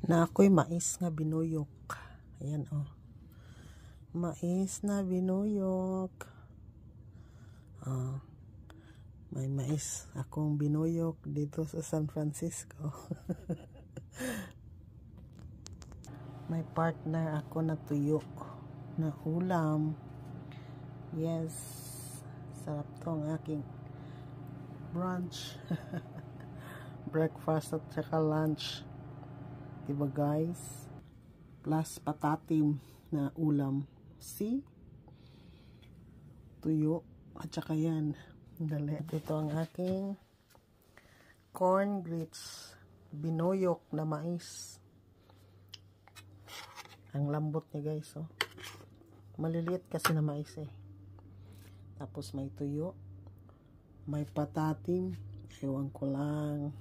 na ako'y mais nga binuyok. Ayan oh. Mais na binuyok. Oh. May mais akong binuyok dito sa San Francisco. May partner ako na tuyo na ulam. Yes. Sarap tong aking brunch. Breakfast at saka lunch. Diba guys? Plus patatim na ulam. See? Tuyo. At saka yan. Dali. Ito ang aking corn grits. Binuyok na mais. Ang lambot niya guys. Oh. Maliliit kasi na mais eh. Tapos may tuyo. May patatim. Ewan ko lang.